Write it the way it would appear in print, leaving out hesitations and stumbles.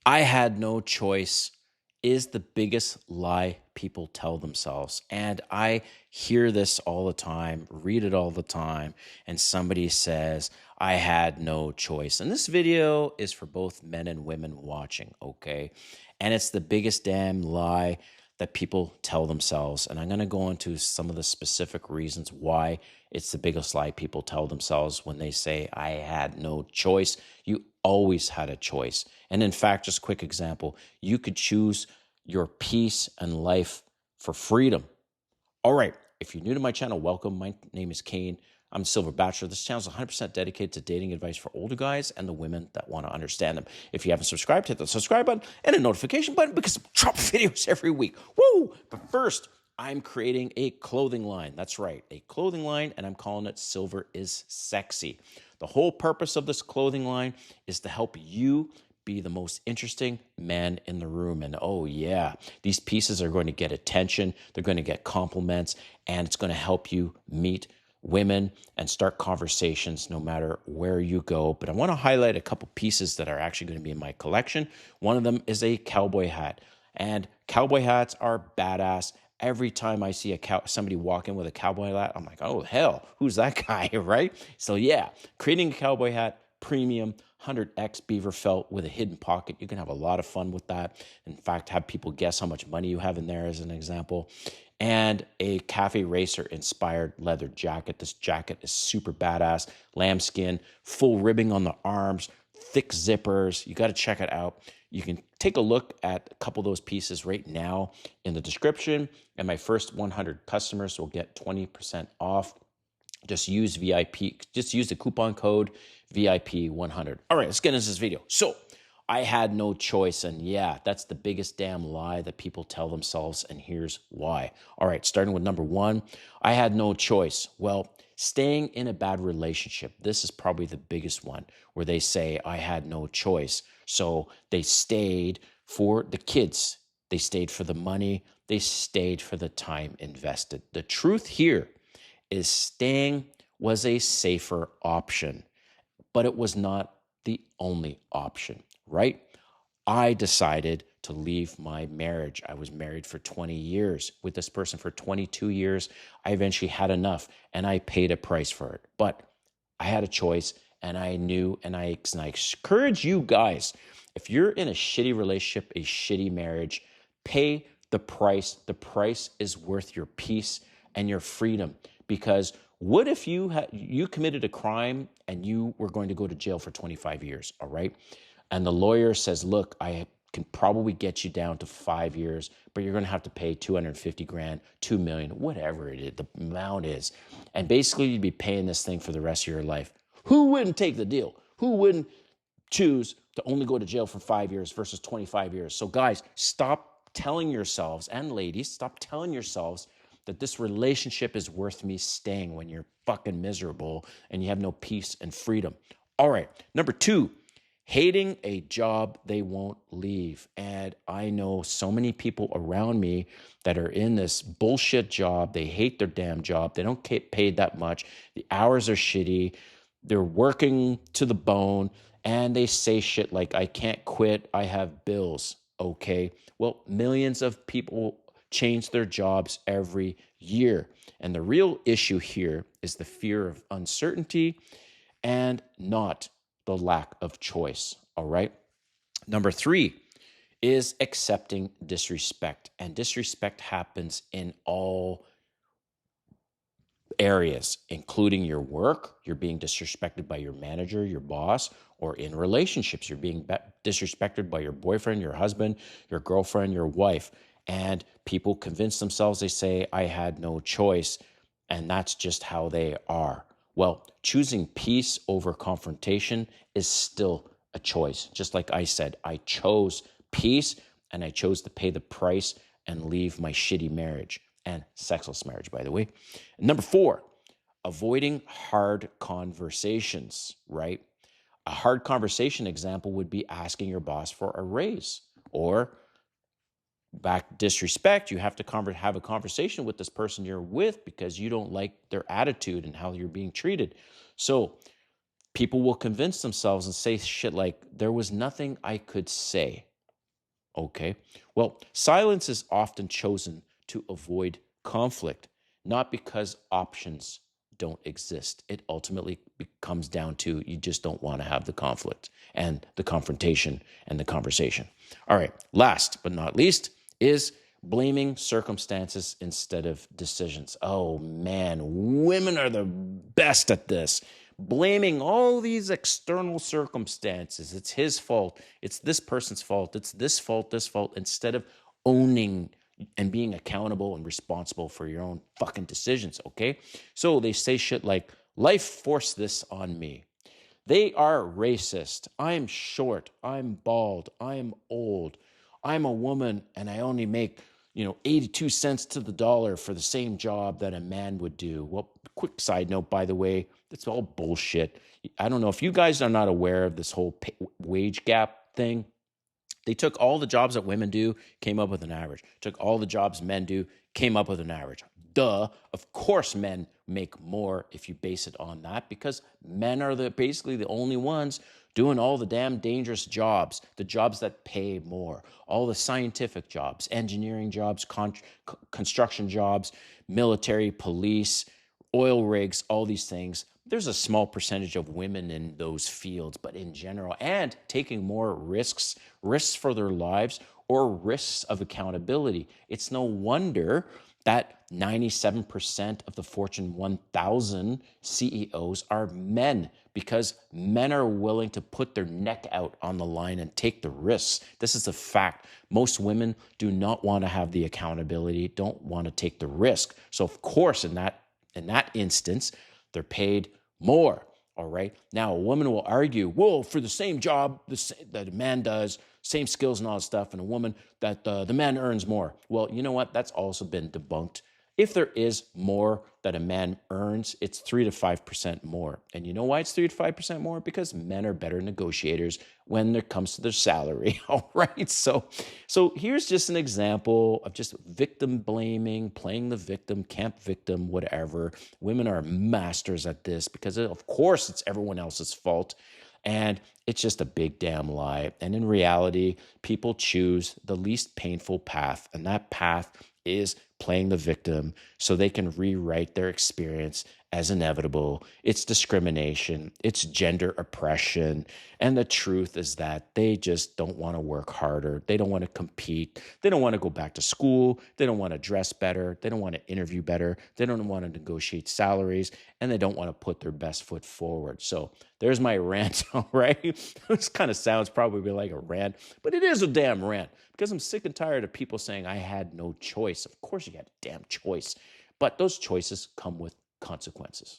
I had no choice is the biggest lie people tell themselves. And I hear this all the time, read it all the time, and somebody says, I had no choice. And this video is for both men and women watching, okay? And it's the biggest damn lie that people tell themselves. And I'm going to go into some of the specific reasons why it's the biggest lie people tell themselves when they say, I had no choice. You always had a choice. And in fact, just a quick example, you could choose your peace and life for freedom. All right. If you're new to my channel, welcome. My name is Kane. I'm a Silver Bachelor. This channel is 100% dedicated to dating advice for older guys and the women that want to understand them. If you haven't subscribed, hit the subscribe button and a notification button because I drop videos every week. Woo! But first, I'm creating a clothing line. That's right, a clothing line, and I'm calling it Silver is Sexy. The whole purpose of this clothing line is to help you be the most interesting man in the room. And oh yeah, these pieces are going to get attention, they're going to get compliments, and it's going to help you meet women and start conversations no matter where you go. But I want to highlight a couple pieces that are actually going to be in my collection. One of them is a cowboy hat, and cowboy hats are badass. Every time I see somebody walk in with a cowboy hat, I'm like, oh hell, who's that guy, right? So yeah, creating a cowboy hat, premium, 100X beaver felt with a hidden pocket. You can have a lot of fun with that. In fact, have people guess how much money you have in there as an example. And a Cafe Racer inspired leather jacket. This jacket is super badass. Lambskin, full ribbing on the arms, thick zippers. You got to check it out. You can take a look at a couple of those pieces right now in the description. And my first 100 customers will get 20% off. Just use the coupon code VIP100. All right, let's get into this video. So I had no choice. And yeah, that's the biggest damn lie that people tell themselves. And here's why. All right, starting with number one, I had no choice. Well, staying in a bad relationship. This is probably the biggest one where they say, I had no choice. So they stayed for the kids. They stayed for the money. They stayed for the time invested. The truth here is staying was a safer option, but it was not the only option, right? I decided to leave my marriage. I was married for 20 years with this person for 22 years. I eventually had enough and I paid a price for it, but I had a choice and I knew, and I encourage you guys, if you're in a shitty relationship, a shitty marriage, pay the price. The price is worth your peace and your freedom. Because what if you committed a crime and you were going to go to jail for 25 years, all right? And the lawyer says, look, I can probably get you down to 5 years, but you're going to have to pay 250 grand, 2 million, whatever it is, the amount is. And basically you'd be paying this thing for the rest of your life. Who wouldn't take the deal? Who wouldn't choose to only go to jail for 5 years versus 25 years? So guys, stop telling yourselves, and ladies, stop telling yourselves that this relationship is worth me staying when you're fucking miserable and you have no peace and freedom. All right, number two, hating a job they won't leave. And I know so many people around me that are in this bullshit job. They hate their damn job. They don't get paid that much. The hours are shitty. They're working to the bone and they say shit like, I can't quit. I have bills. Okay. Well, millions of people change their jobs every year. And the real issue here is the fear of uncertainty and not the lack of choice. All right. Number three is accepting disrespect. And disrespect happens in all areas, including your work. You're being disrespected by your manager, your boss, or in relationships. You're being disrespected by your boyfriend, your husband, your girlfriend, your wife. And people convince themselves, they say, I had no choice. And that's just how they are. Well, choosing peace over confrontation is still a choice. Just like I said, I chose peace and I chose to pay the price and leave my shitty marriage, and sexless marriage, by the way. And number four, avoiding hard conversations, right? A hard conversation example would be asking your boss for a raise, or back disrespect. You have to have a conversation with this person you're with because you don't like their attitude and how you're being treated. So people will convince themselves and say shit like, there was nothing I could say. Okay. Well, silence is often chosen to avoid conflict, not because options don't exist. It ultimately comes down to you just don't want to have the conflict and the confrontation and the conversation. All right. Last but not least is blaming circumstances instead of decisions. Oh man, women are the best at this. Blaming all these external circumstances. It's his fault. It's this person's fault. It's this fault, instead of owning and being accountable and responsible for your own fucking decisions, okay? So they say shit like, life forced this on me. They are racist. I'm short. I'm bald. I'm old. I'm a woman and I only make, 82 cents to the dollar for the same job that a man would do. Well, quick side note, by the way, that's all bullshit. I don't know if you guys are not aware of this whole wage gap thing. They took all the jobs that women do, came up with an average. Took all the jobs men do, came up with an average. Duh. Of course, men make more if you base it on that, because men are basically the only ones doing all the damn dangerous jobs, the jobs that pay more, all the scientific jobs, engineering jobs, construction jobs, military, police, oil rigs, all these things. There's a small percentage of women in those fields, but in general, and taking more risks for their lives or risks of accountability. It's no wonder that 97% of the Fortune 1000 CEOs are men, because men are willing to put their neck out on the line and take the risks. This is a fact. Most women do not want to have the accountability, don't want to take the risk. So of course, in that instance, they're paid more. All right. Now, a woman will argue, well, for the same job that a man does, same skills and all that stuff, and a woman that the man earns more. Well, you know what? That's also been debunked. If there is more that a man earns, it's 3 to 5% more. And you know why it's 3 to 5% more? Because men are better negotiators when it comes to their salary. All right. So here's just an example of just victim blaming, playing the victim, camp victim, whatever. Women are masters at this because, of course, it's everyone else's fault. And it's just a big damn lie. And in reality, people choose the least painful path. And that path is playing the victim so they can rewrite their experience as inevitable. It's discrimination, it's gender oppression. And the truth is that they just don't want to work harder. They don't want to compete. They don't want to go back to school. They don't want to dress better. They don't want to interview better. They don't want to negotiate salaries. And they don't want to put their best foot forward. So there's my rant, all right? This kind of sounds probably like a rant, but it is a damn rant, because I'm sick and tired of people saying I had no choice. Of course you had a damn choice, but those choices come with consequences.